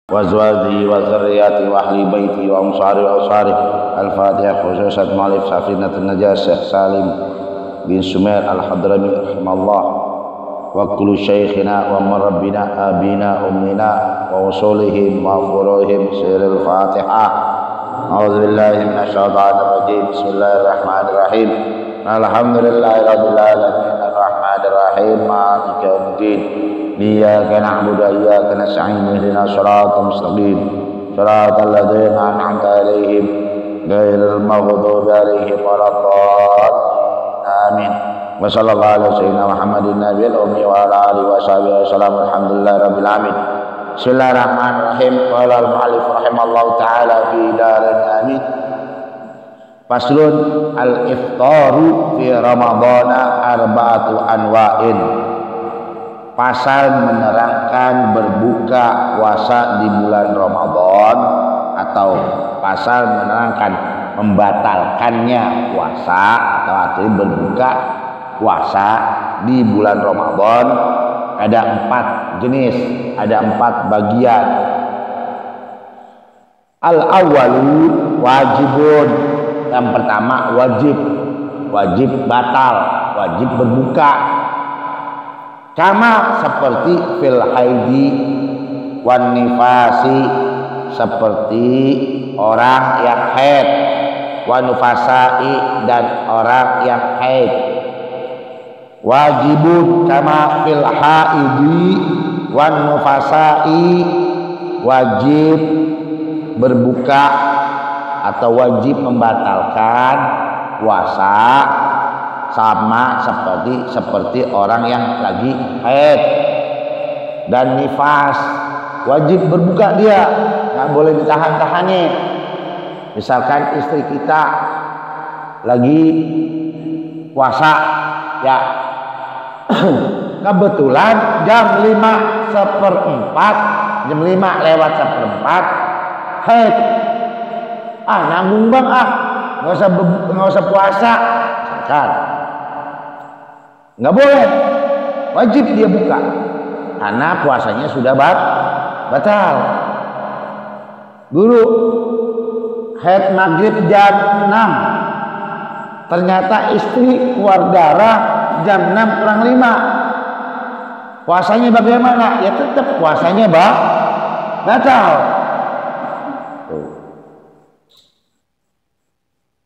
وأزواجه وذرياته وأهل بيته وأنصاره وأنصاره. الفاتحة. خصوصا مؤلف سفينة النجاة الشيخ سالم بن سمير الحضرمي رحمه الله، وكل شيخنا ومربنا أبينا أمنا ووصولهم وفروعهم. سير الفاتحة. أعوذ بالله من الشيطان الرجيم. بسم الله الرحمن الرحيم. الحمد لله رب العالمين الرحمن الرحيم مالك يوم الدين. إياك نعبد وإياك نستعين. اهدنا الصراط المستقيم صراط الذين أنعمت عليهم غير المغضوب عليهم ولا الضالين. آمين. وصلى الله على سيدنا محمد النبي الأمي وعلى آله وصحبه وسلم. الحمد لله رب العالمين. بسم الله الرحمن الرحيم. قال المؤلف رحمه الله تعالى في دارين آمين. Faslun al-iftaru fi ramadhana arba'atu anwa'in. Pasal menerangkan berbuka puasa di bulan Ramadan, atau pasal menerangkan membatalkannya puasa atau artinya berbuka puasa di bulan Ramadan. Ada 4 jenis, ada 4 bagian. Al-awwalu wajibun. Yang pertama wajib batal, wajib berbuka. Kama seperti fil haidi wan nifasi, seperti orang yang haid, wan nufasai, dan orang yang haid. Wajibun kama fil haidi wan nufasai, wajib berbuka atau wajib membatalkan puasa sama seperti orang yang lagi haid dan nifas. Wajib berbuka dia, nggak boleh ditahan-tahannya. Misalkan istri kita lagi puasa ya, kebetulan jam 5:04, jam 5 lewat 1/4 haid. Nanggung bang, nggak usah puasa, kan? Nggak boleh, wajib dia buka karena puasanya sudah batal. Guru haid maghrib jam 6, ternyata istri keluar darah jam 6:05. Puasanya bagaimana? Ya tetap puasanya batal.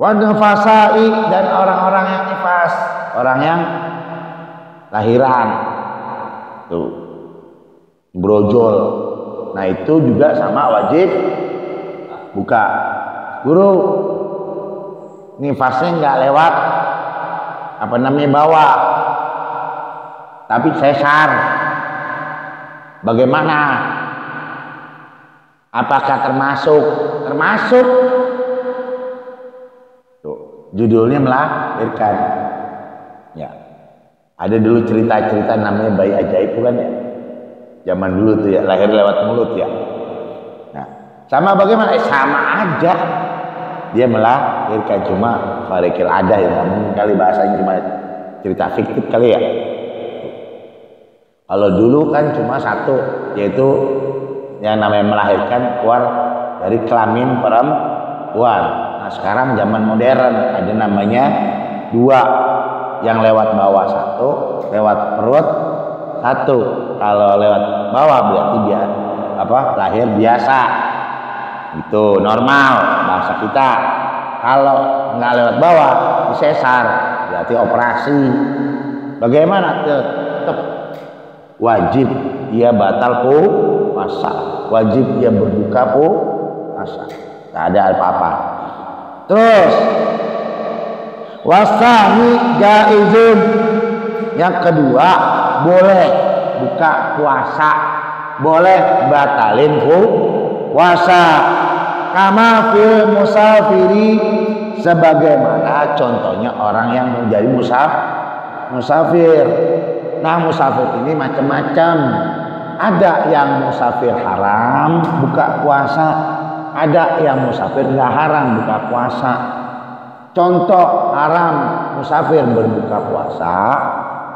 Wanufasai, dan orang-orang yang nifas, orang yang lahiran tuh brojol, nah itu juga sama wajib buka. Guru, nifasnya nggak lewat bawah, tapi sesar, bagaimana? Apakah termasuk? Judulnya melahirkan. Ya, ada dulu cerita-cerita namanya bayi ajaib, bukan ya? Zaman dulu tuh ya, lahir lewat mulut ya. Nah, sama bagaimana? Sama aja. Dia melahirkan, cuma farikil ada ya, mungkin kali bahasanya cuma cerita fiktif kali ya. Kalau dulu kan cuma satu, yaitu yang namanya melahirkan keluar dari kelamin perempuan. Nah, sekarang zaman modern ada namanya 2, yang lewat bawah 1, lewat perut 1. Kalau lewat bawah berarti dia lahir biasa, itu normal bahasa kita. Kalau nggak lewat bawah disesar, berarti operasi. Bagaimana? Tetap wajib dia batal puasa, wajib dia berbuka puasa, nggak ada apa-apa. Terus wasani jaizun, yang kedua boleh buka puasa, boleh batalin puasa. Kama fil musafiri, sebagaimana contohnya orang yang menjadi musafir. Nah, musafir ini macam-macam. Ada yang musafir haram buka puasa, ada yang musafir nggak haram buka puasa. Contoh haram musafir berbuka puasa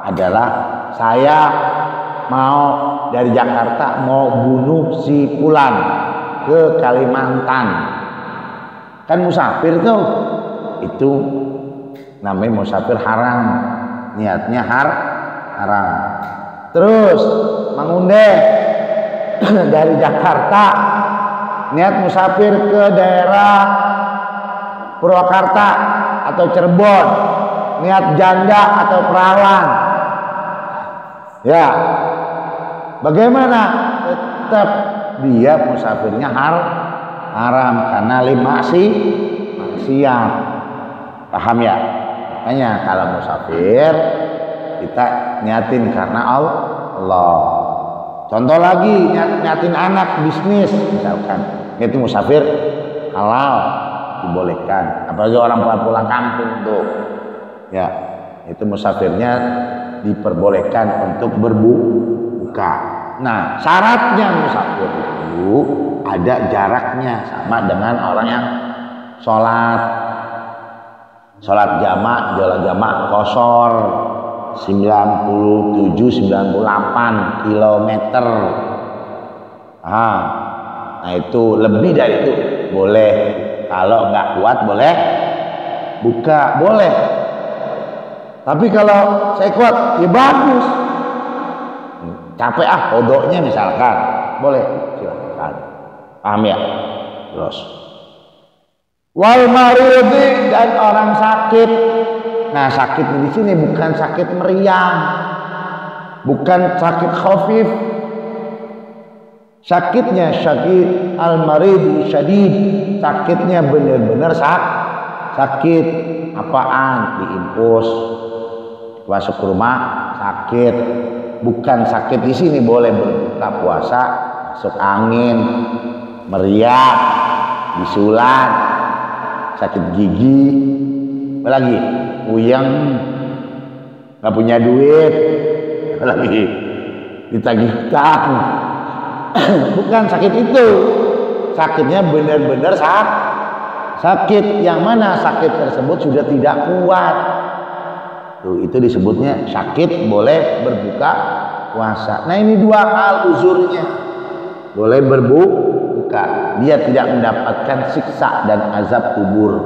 adalah saya mau dari Jakarta mau bunuh si Fulan ke Kalimantan, kan musafir tuh, itu namanya musafir haram, niatnya haram. Terus Mangunde dari Jakarta niat musafir ke daerah Purwakarta atau Cirebon, niat janda atau perawan, ya bagaimana? Tetap dia musafirnya haram karena maksiat. Paham ya? Makanya kalau musafir kita niatin karena Allah. Contoh lagi, niatin anak bisnis misalkan, itu musafir halal, dibolehkan. Apalagi orang pulang kampung tuh, ya itu musafirnya diperbolehkan untuk berbuka. Nah, syaratnya musafir itu ada jaraknya, sama dengan orang yang sholat jalan jamak qashar 97-98 kilometer. Nah itu lebih dari itu boleh, kalau nggak kuat boleh buka, boleh. Tapi kalau saya kuat ya bagus, capek kodoknya misalkan, boleh, silakan. Paham ya? Terus wal maridi, dan orang sakit. Nah, sakit di sini bukan sakit meriang, bukan sakit khafif. Sakitnya sakit al-maridi syadid, sakitnya benar-benar sakit. Apaan? Diinfus, masuk ke rumah sakit. Bukan sakit di sini boleh berbuka puasa, masuk angin, meriang, bisulan, sakit gigi, apa lagi? Uyang, nggak punya duit, apa lagi? Ditagih hutang. Bukan sakit itu. Sakitnya benar-benar sakit. Yang mana sakit tersebut sudah tidak kuat. Tuh, itu disebutnya sakit boleh berbuka puasa. Nah, ini dua hal uzurnya. Boleh berbuka. Dia tidak mendapatkan siksa dan azab kubur.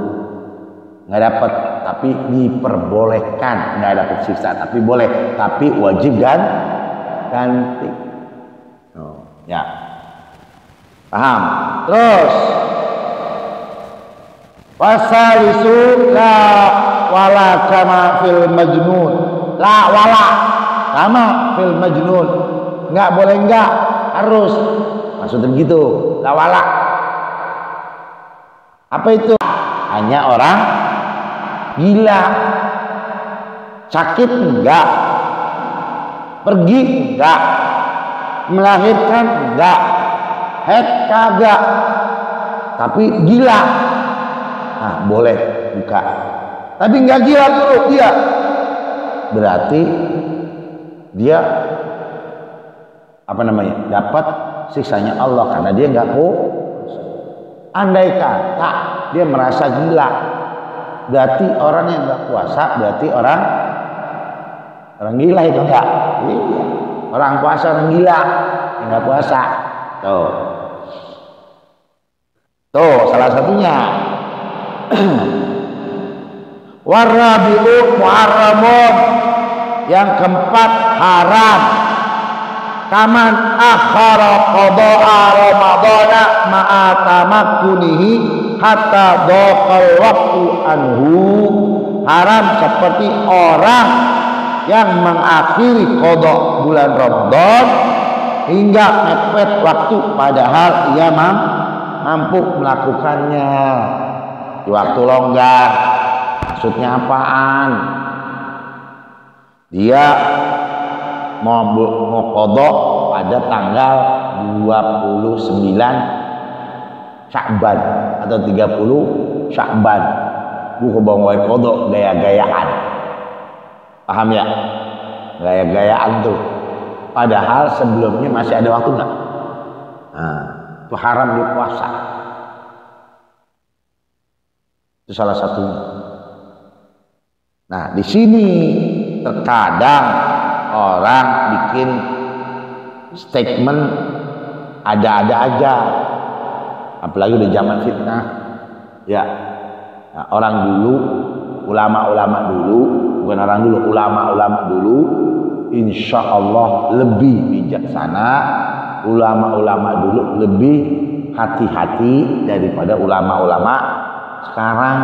Nggak dapat, tapi diperbolehkan. Nggak dapat siksa, tapi boleh. Tapi wajib ganti. Ya, paham? Terus wasalisu la wala kama fil majnun, la wala kama fil majnun, nggak boleh, nggak harus, maksudnya gitu. La wala apa itu? Hanya orang gila. Sakit enggak, pergi enggak, melahirkan enggak, head kagak, tapi gila. Nah, boleh buka. Tapi enggak gila dulu dia, berarti dia apa namanya, dapat siksanya Allah karena dia enggak andai kata dia merasa gila, berarti orang yang enggak puasa berarti orang gila itu enggak? Iya. Orang puasa orang gila, enggak puasa. Tuh salah satunya. Warabi'u muharramun, yang keempat haram. Kaman akhara qada'a ramadhana ma'a tamakkunihi hatta dhaqal waqtu anhu. Haram seperti orang yang mengakhiri qada bulan Ramadan hingga mepet waktu padahal ia mampu melakukannya di waktu longgar. Maksudnya apaan? Dia mau qada pada tanggal 29 Sya'ban atau 30 Sya'ban. Bukan bawa qada gaya-gayaan. Paham ya? Gaya-gayaan tuh. Padahal sebelumnya masih ada waktu enggak? Nah, itu haram di puasa. Itu salah satunya. Nah, di sini terkadang orang bikin statement ada-ada aja, apalagi udah zaman fitnah ya. Nah, orang dulu, ulama-ulama dulu, bukan orang dulu, ulama-ulama dulu insya Allah lebih bijaksana, ulama-ulama dulu lebih hati-hati daripada ulama-ulama sekarang.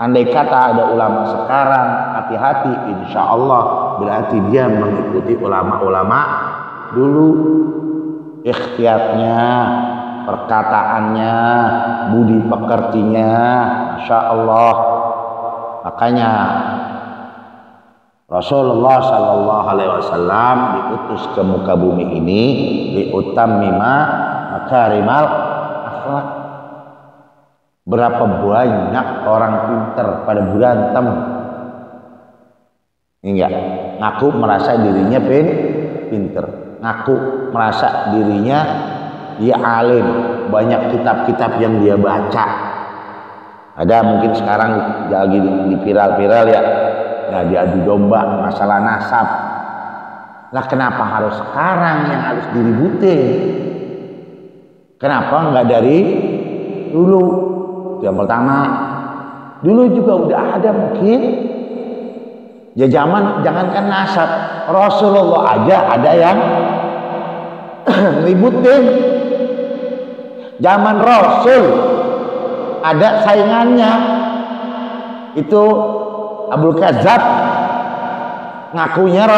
Andai kata ada ulama sekarang hati-hati, insya Allah berarti dia mengikuti ulama-ulama dulu. Ikhtiyatnya, perkataannya, budi pekertinya, masya Allah. Makanya Rasulullah Shallallahu Alaihi Wasallam diutus ke muka bumi ini liutammima makarimal akhlak. Berapa banyak orang pinter pada berantem, enggak ngaku merasa dirinya pinter, ngaku merasa dirinya dia alim, banyak kitab-kitab yang dia baca. Ada mungkin sekarang lagi di viral-viral ya, nah diadu domba masalah nasab. Lah kenapa harus sekarang yang harus diributin? Kenapa enggak dari dulu? Yang pertama, dulu juga udah ada mungkin. Ya zaman jangankan nasab, Rasulullah aja ada yang ributin. Zaman Rasul ada saingannya, itu Abul Kadzab, ngakunya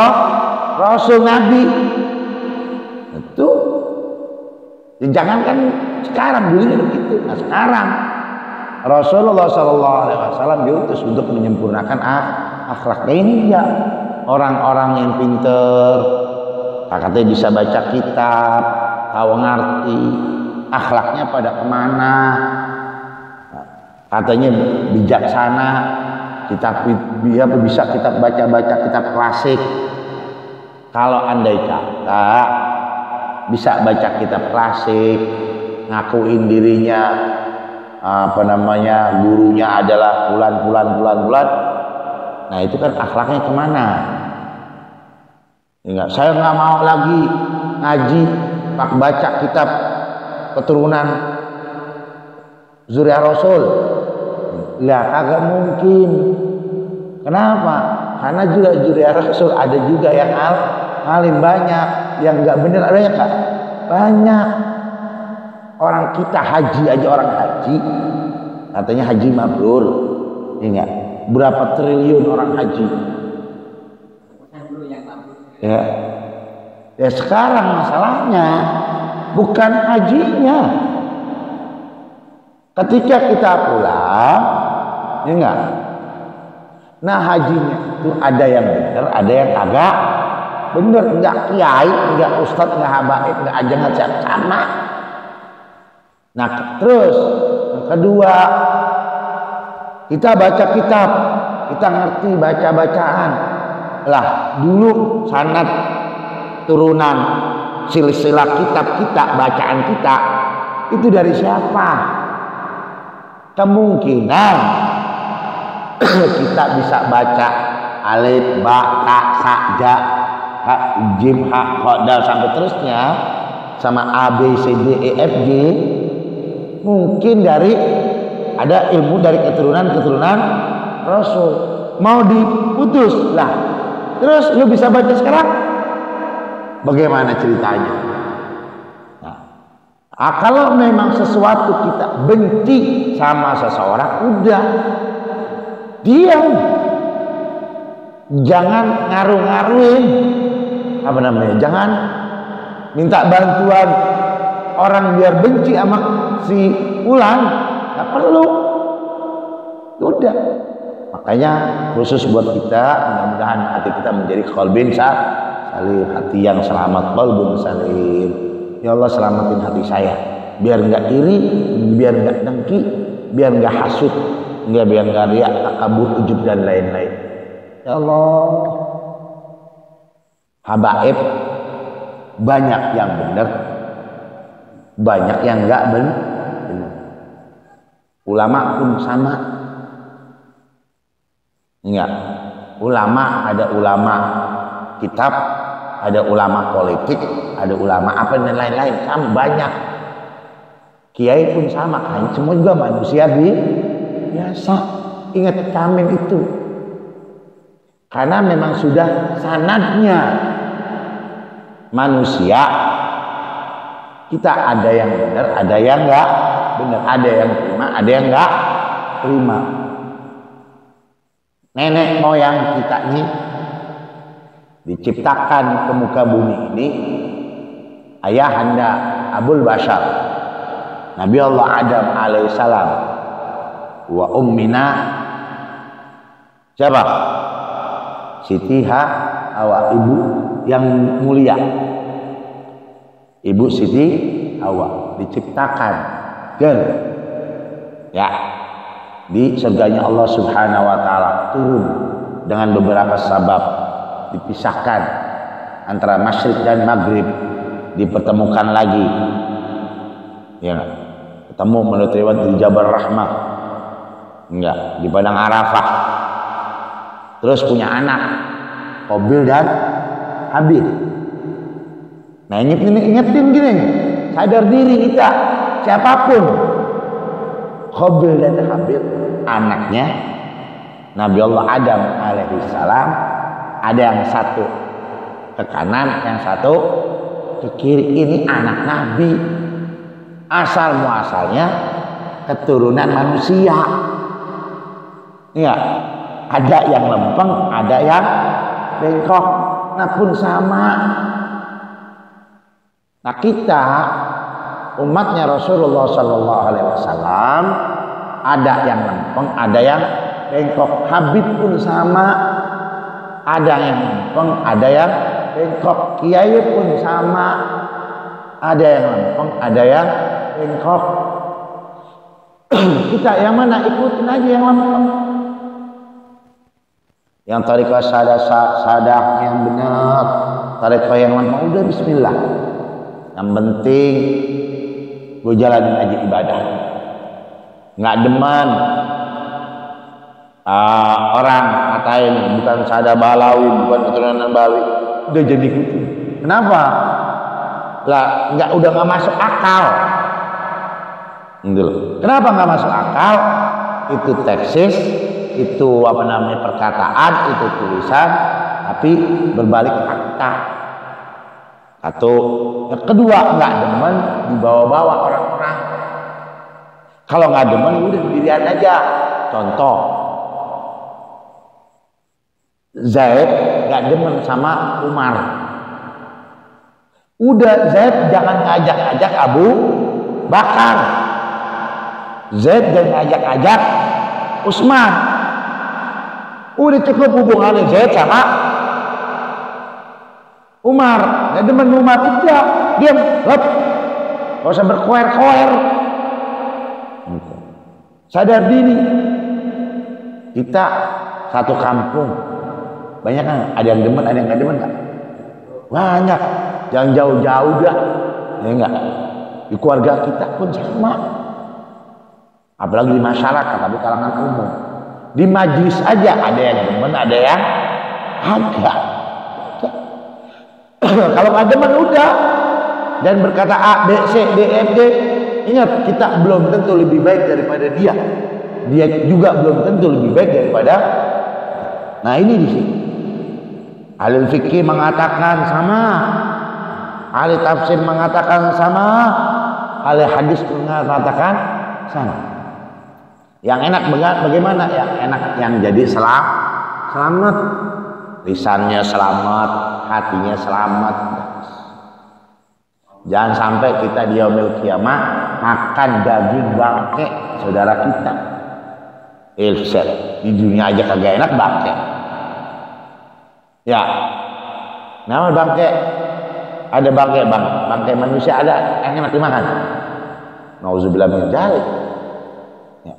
Rasul Nabi. Itu ya jangankan sekarang, dulu begitu. Nah sekarang Rasulullah Shallallahu Alaihi Wasallam diutus untuk menyempurnakan akhlaknya. Ini ya orang-orang yang pinter, katanya bisa baca kitab, tahu ngerti, akhlaknya pada kemana, katanya bijaksana, kitab dia bisa kitab baca kitab klasik. Kalau andai kata bisa baca kitab klasik, ngakuin dirinya gurunya adalah bulan. Nah itu kan akhlaknya kemana? Enggak, saya nggak mau lagi ngaji pak baca kitab keturunan Zuriyah Rasul. Lah kagak mungkin. Kenapa? Karena juga Zuriyah Rasul ada juga yang alim banyak, yang nggak bener ada ya kak? Banyak. Orang kita haji aja, orang haji katanya haji mabrur, ingat berapa triliun orang haji ya. Ya sekarang masalahnya bukan hajinya. Ketika kita pulang, ya enggak, nah hajinya itu ada yang benar, ada yang agak benar. Enggak kiai, enggak ustadz, enggak habaib, enggak ajangan sama. Nah terus yang kedua, kita baca kitab, kita ngerti baca-bacaan. Lah dulu sanad turunan silsilah kitab kita, bacaan kita itu dari siapa? Kemungkinan kita bisa baca alif, ba, ta, sa, ja, ha, jim, ha, kha, dal sampai terusnya sama a, b, c, d, e, f, g. Mungkin dari ada ilmu dari keturunan Rasul, mau diputus lah. Terus lu bisa baca sekarang? Bagaimana ceritanya? Nah, kalau memang sesuatu kita benci sama seseorang, udah diam, jangan ngaruh-ngaruhin. Apa namanya? Jangan minta bantuan orang biar benci sama si Ulan, nggak perlu. Udah. Makanya khusus buat kita, mudah-mudahan hati kita menjadi qalbin salim, hati yang selamat, qalbun salim. Ya Allah selamatin hati saya, biar nggak iri, biar nggak dengki, biar nggak hasut, biar nggak riak, takabur, ujub dan lain-lain. Ya Allah, habaib banyak yang benar, banyak yang nggak benar. Ulama pun sama. Enggak, ulama ada ulama kitab, ada ulama politik, ada ulama apa dan lain-lain, sama banyak. Kiai pun sama kan, semua juga manusia biasa. Ingat Kamil itu, karena memang sudah sanadnya manusia. Kita ada yang benar, ada yang enggak benar, ada yang terima, ada yang enggak terima. Nenek moyang kita ini diciptakan ke muka bumi ini, ayahanda Abul Bashar Nabi Allah Adam alaihissalam, wa ummina siapa? Siti Hawa, ibu yang mulia, ibu Siti Hawa diciptakan ya di surganya Allah Subhanahu wa taala, turun dengan beberapa sebab, dipisahkan antara masyrik dan maghrib, dipertemukan lagi, ya ketemu menurut riwayat di Jabal Rahmah, enggak, di padang Arafah. Terus punya anak Qabil dan Habil. Nah ingetin gini, sadar diri kita, siapapun Qabil dan Habil anaknya Nabi Allah Adam alaihissalam, ada yang satu ke kanan, yang satu ke kiri. Ini anak Nabi, asal muasalnya keturunan manusia. Ya, ada yang lempeng, ada yang bengkok, nah pun sama. Nah kita umatnya Rasulullah Sallallahu Alaihi Wasallam, ada yang lempeng, ada yang bengkok. Habib pun sama, ada yang lempeng, ada yang bengkok. Kiai pun sama, ada yang lempeng, ada yang bengkok. Kita yang mana? Ikutin aja yang lempeng. Yang tariqah sadah yang benar, tariqah yang lempeng, udah bismillah. Yang penting gue jalanin aja ibadah, nggak demen orang katain bukan sada Balawi, bukan keturunan Bali, udah jadi gitu. Kenapa? Lah udah nggak masuk akal. Gitu. Kenapa nggak masuk akal? Itu teksis, itu apa namanya perkataan, itu tulisan, tapi berbalik fakta. Satu. Yang kedua, nggak demen dibawa-bawa orang-orang. Kalau nggak demen udah dirian aja. Contoh, Zaid nggak demen sama Umar. Udah Zaid jangan ngajak-ngajak Abu Bakar. Zaid jangan ngajak-ngajak Utsman. Udah cukup hubungannya Zaid sama Umar. Nggak demen Umar, udah diam, lep, nggak usah berkoer-koer. Sadar diri. Kita satu kampung, banyak kan? Ada yang demen, ada yang nggak demen kan? Banyak. Jangan jauh-jauh dah, ya enggak. Di keluarga kita pun sama. Apalagi di masyarakat, tapi kalangan umum. Di majlis aja ada yang demen, ada yang enggak. Kalau nggak demen udah, dan berkata A, B, C, D, F, G. Ingat, kita belum tentu lebih baik daripada dia. Dia juga belum tentu lebih baik daripada. Nah ini di sini. Ahli fikih mengatakan sama, ahli tafsir mengatakan sama, ahli hadis mengatakan sama. Yang enak bagaimana? Yang enak yang jadi selamat, lisannya selamat, hatinya selamat. Jangan sampai kita di yaumil kiamah makan daging bangke saudara kita. Ilset di dunia aja kagak enak bangke. Ya, nama bangke, ada bangke bangke manusia ada yang enak dimakan. Nauzubillah min dzalik. Ya.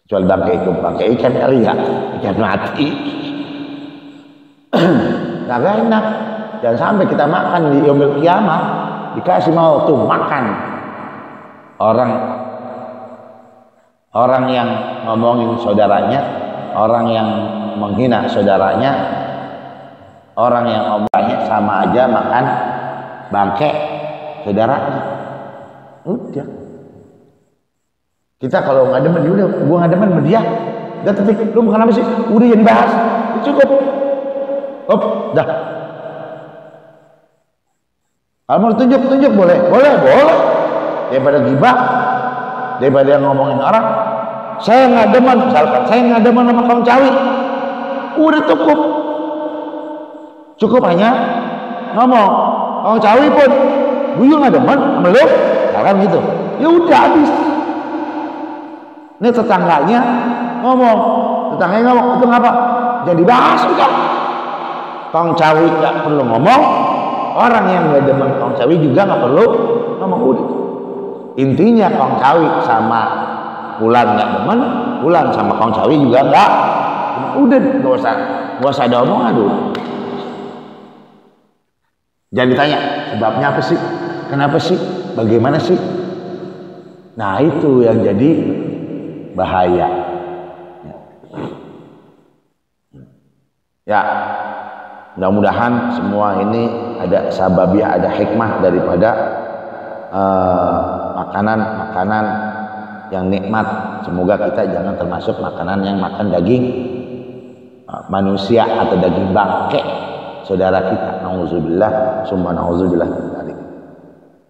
Kecuali bangke ikan kali ya, ikan mati. Kagak enak. Jangan sampai kita makan di yaumil kiamah dikasih mau tuh makan. Orang yang ngomongin saudaranya, orang yang menghina saudaranya, orang yang ngomongnya sama aja makan bangke saudaranya. Udah. Kita kalau nggak demen, udah gua nggak demen sama dia. Udah titik, lu makan apa sih? Udah jadi bahas. Cukup. Dah. Kalau mau tunjuk boleh. Daripada gibah, daripada ngomongin orang. Saya nggak demen, misalkan saya nggak demen sama kaum cawi. Udah cukup hanya ngomong. Kaum cawi pun, gue nggak demen sama lu, kan gitu. Ya udah habis. Ini tetangganya ngomong, itu ngapa? Jangan dibahas udah. Kaum cawi nggak perlu ngomong, orang yang nggak demen kaum cawi juga nggak perlu ngomong. Udah. Intinya kaum cawi sama Ulan nggak demen, Ulan sama kaum cawi juga nggak. Udah nggak usah ada omongan dulu. Jangan ditanya sebabnya apa sih, kenapa sih, bagaimana sih. Nah itu yang jadi bahaya. Ya, mudah-mudahan semua ini ada sababiah, ada hikmah daripada makanan yang nikmat. Semoga kita jangan termasuk makanan yang makan daging manusia atau daging bangke saudara kita. Nauzubillah, summa nauzubillah.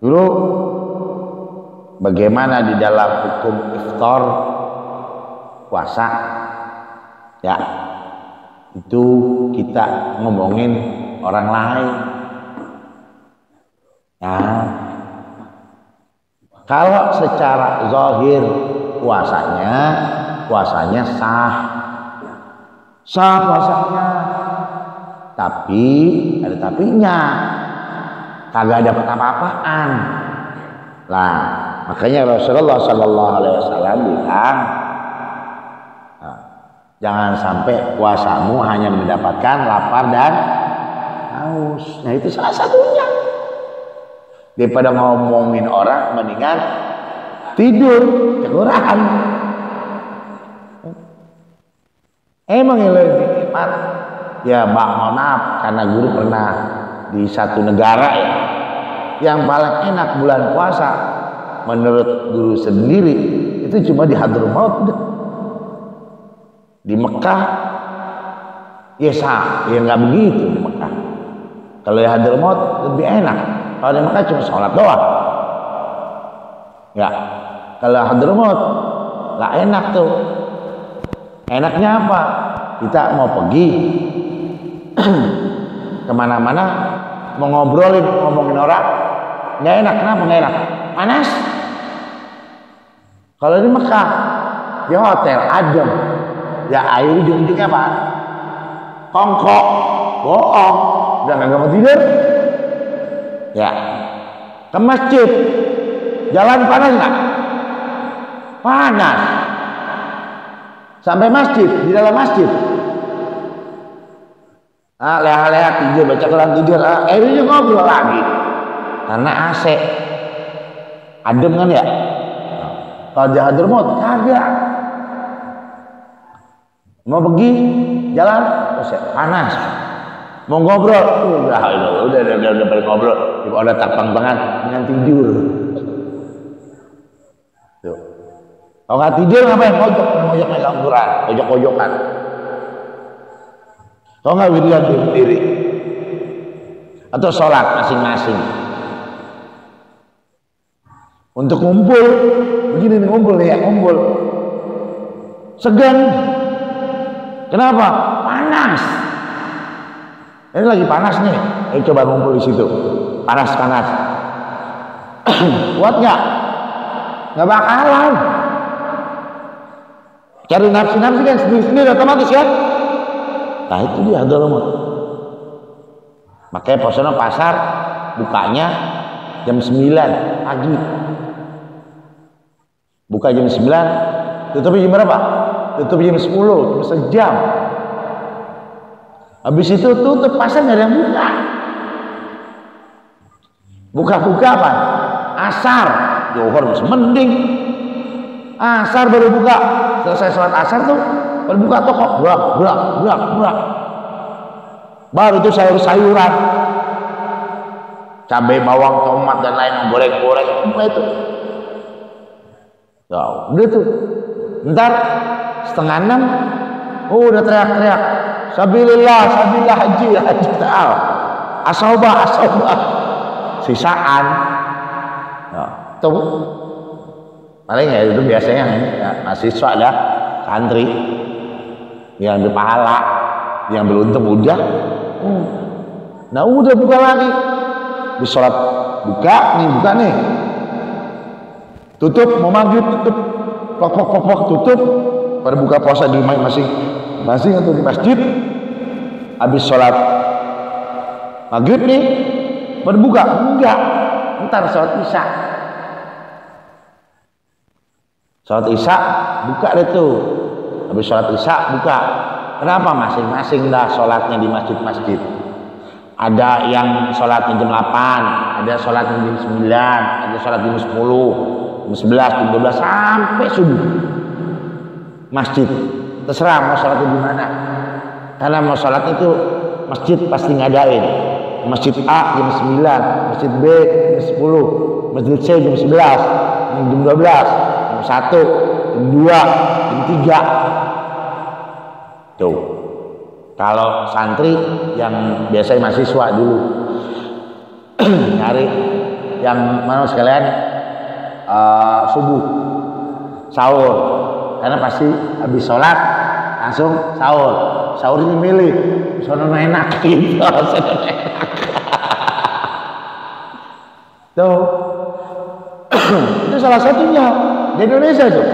Dulu bagaimana di dalam hukum iftar puasa? Ya, itu kita ngomongin orang lain. Nah, kalau secara zahir puasanya sah puasanya, tapi ada tapinya, kagak dapat apa-apaan. Lah, makanya Rasulullah Sallallahu Alaihi Wasallam bilang, jangan sampai puasamu hanya mendapatkan lapar dan haus. Nah itu salah satunya. Daripada ngomongin orang, mendingan tidur, kelurahan. Emang yang lebih nikmat. Ya mohon maaf, karena guru pernah di satu negara ya, yang paling enak bulan puasa menurut guru sendiri itu cuma di Hadramaut. Di Mekah ya nggak begitu di Mekah. Kalau di Hadramaut lebih enak. Kalau di Mekah cuma sholat doang. Ya, kalau Hadramaut nggak enak tuh. Enaknya apa? Kita mau pergi kemana-mana, mau ngomongin orang, nggak enak. Kenapa nggak enak? Panas. Kalau di Mekah, di hotel adem, ya air ujung-ujungnya apa? Kongkok, bohong, udah nggak mau tidur. Ya, ke masjid, jalan panas nggak? Panas. Sampai masjid, di dalam masjid. Leha-leha tidur, baca Quran tidur, akhirnya ngobrol lagi. Karena AC. Adem kan ya? Kalau di Hadramaut, kagak. Mau pergi, jalan, panas. Mau ngobrol, udah pada ngobrol. Udah tapang-tangan, dengan tidur. Tuh. Kalau nggak tidur ngapain? Pojok megang Quran, pojok-pojokan. Kalau nggak wiridan berdiri, atau sholat masing-masing. Untuk ngumpul, begini nih ngumpul ya, ngumpul. Segan. Kenapa? Panas. Ini lagi panas nih. Ayo coba ngumpul di situ. Panas-panas. Kuat nggak? Nggak bakalan. Cari nafsi-nafsi kan sendiri-sendiri otomatis ya. Nah itu dia Hadramaut. Makanya posona pasar bukanya jam 9 pagi. Buka jam 9, tutup jam berapa? Tutup jam 10, cuma sejam. Habis itu tutup pasar nggak ada yang buka. Buka-buka apa? Asar, Zuhur masih mending. Asar baru buka. Selesai sholat asar tuh baru buka toko. Burak. Baru tuh sayur-sayuran. cabai, bawang, tomat dan lain goreng-goreng semua itu. Ya, udah tuh. Ntar 5:30 udah teriak-teriak sabilillah haji ta'al asobah sisaan ya, tuh paling ya itu biasanya ya, mahasiswa dah santri yang ambil pahala yang beruntung udah nah udah buka lagi di sholat buka nih tutup mau maghrib tutup pok tutup pada buka puasa di rumah masing atau di masjid habis sholat maghrib nih berbuka enggak ntar sholat isya buka deh tuh habis sholat isya buka kenapa masing-masing dah sholatnya di masjid ada yang sholatnya jam 8 ada sholatnya jam 9 ada sholat jam 10 jam 11 jam 12 sampai subuh masjid terserah mau sholat di mana karena mau sholat itu masjid pasti ngadain masjid A jam 9 masjid B jam 10 masjid C jam 11 jam 12 jam 1 jam 2 jam 3 tuh kalau santri yang biasanya mahasiswa dulu nyari yang mana sekalian subuh sahur karena pasti habis sholat langsung sahur ini milih sono enak gitu tuh itu salah satunya di Indonesia tuh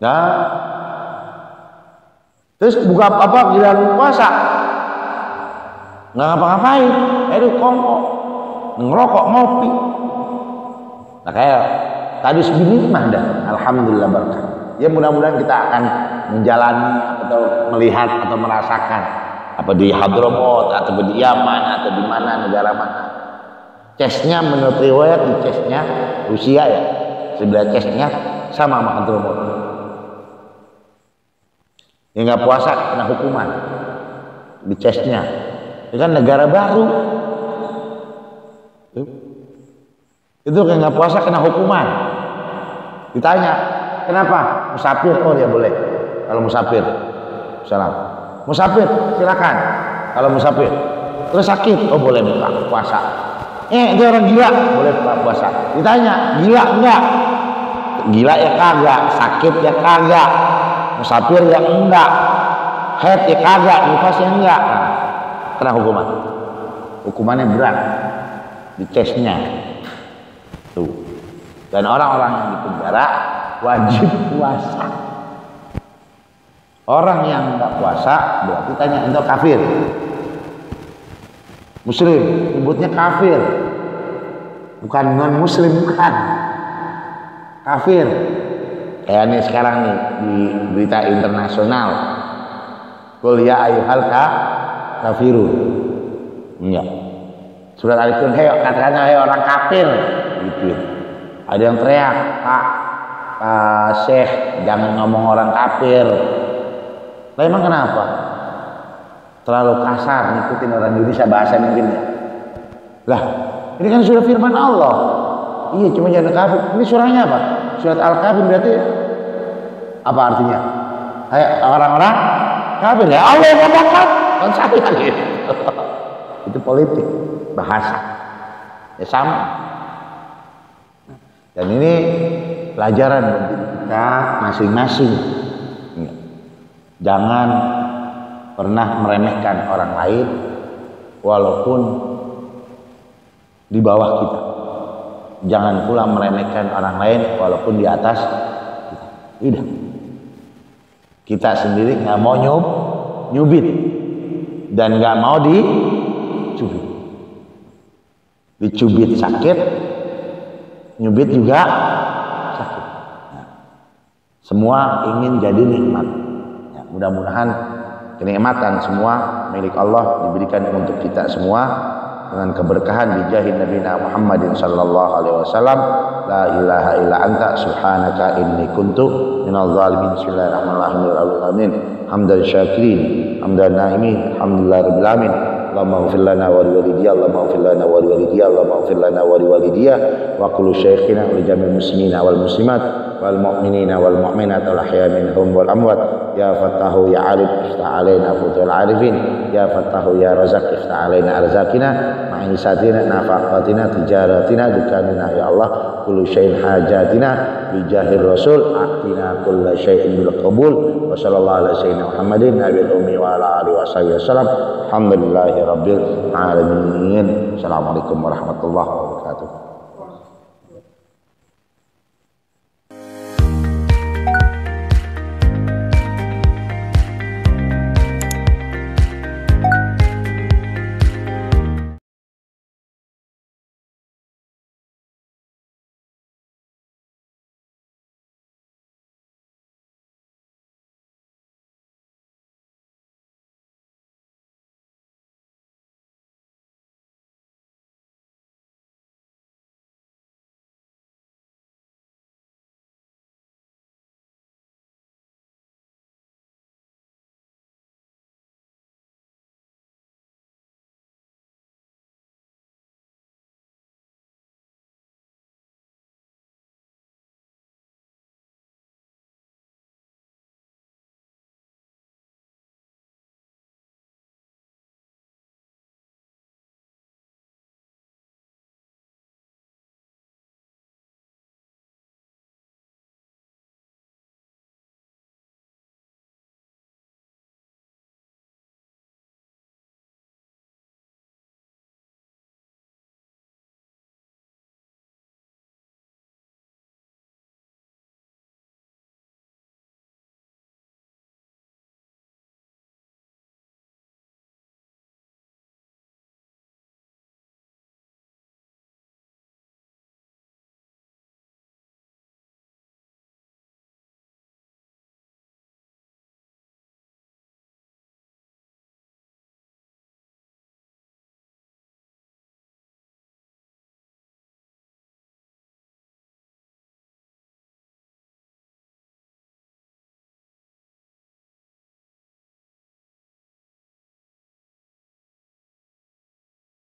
nah terus buka apa giliran puasa nggak ngapa-ngapain itu kongkok ngerokok ngopi nah kayak tadi sebenarnya dah alhamdulillah berkah ya mudah-mudahan kita akan menjalani atau melihat atau merasakan apa di Hadramut atau di Yaman atau di mana negara mana cesnya menurut riwayat di cesnya Rusia ya sebelah cesnya sama sama Hadramut yang nggak puasa kena hukuman di cesnya itu kan negara baru itu yang nggak puasa kena hukuman ditanya kenapa musafir oh ya boleh kalau musafir salam musafir silakan kalau musafir terus sakit oh boleh buka puasa itu orang gila boleh buka puasa ditanya gila enggak gila ya kagak sakit ya kagak musafir ya enggak haid ya kagak nifas ya enggak nah, kena hukumannya berat di case-nya tuh dan orang-orang yang di penjara wajib puasa orang yang enggak puasa berarti tanya itu kafir muslim nyebutnya kafir bukan non muslim bukan kafir kayak nih sekarang nih di berita internasional qul ya ayyuhal kafirun enggak surat Al-Qur'an katakanlah hai orang kafir gitu ada yang teriak Pak Syekh jangan ngomong orang kafir lah emang kenapa terlalu kasar ngikutin orang Indonesia bahasa mungkin ya lah ini kan sudah firman Allah iya cuma jangan kafir ini surahnya apa surat Al-Kafir berarti apa artinya kayak orang-orang kafir ya Allah ngomong kan saya gitu itu politik bahasa ya sama dan ini pelajaran bagi kita masing-masing jangan pernah meremehkan orang lain walaupun di bawah kita jangan pula meremehkan orang lain walaupun di atas kita. Udah kita sendiri nggak mau nyubit dan nggak mau dicubit sakit nyubit juga sakit nah, semua ingin jadi nikmat ya, mudah-mudahan kenikmatan semua milik Allah diberikan untuk kita semua dengan keberkahan bijahi Nabi Muhammadin sallallahu alaihi wasallam la ilaha illa anta subhanaka inni kuntu minadh dhalimin bismillahirrahmanirrahim hamdan syakirin hamdan naimin alhamdulillahirabbil alamin Allahumma ighfir lana wa liwalidayya Allahumma ighfir lana wa liwalidayya Allahumma ighfir lana wa liwalidayya wa kulli syekhina wa li jami'il muslimina wal muslimat wal mu'minina wal mu'minat al ahya minhum wal amwat ya fattahu ya arif iftah alaina futul arifin ya fattahu ya razak iftah alaina arzakina ma'isatina nafaqatina tijaratina dukanina ya Allah kullu syai'in hajatina bijahir rasul atina kulla syai'in bil qabul wa sallallahu ala sayyidina Muhammadin nabiyil ummi wa ala alihi wasallam alhamdulillahi rabbil alamin. Assalamualaikum warahmatullahi wabarakatuh.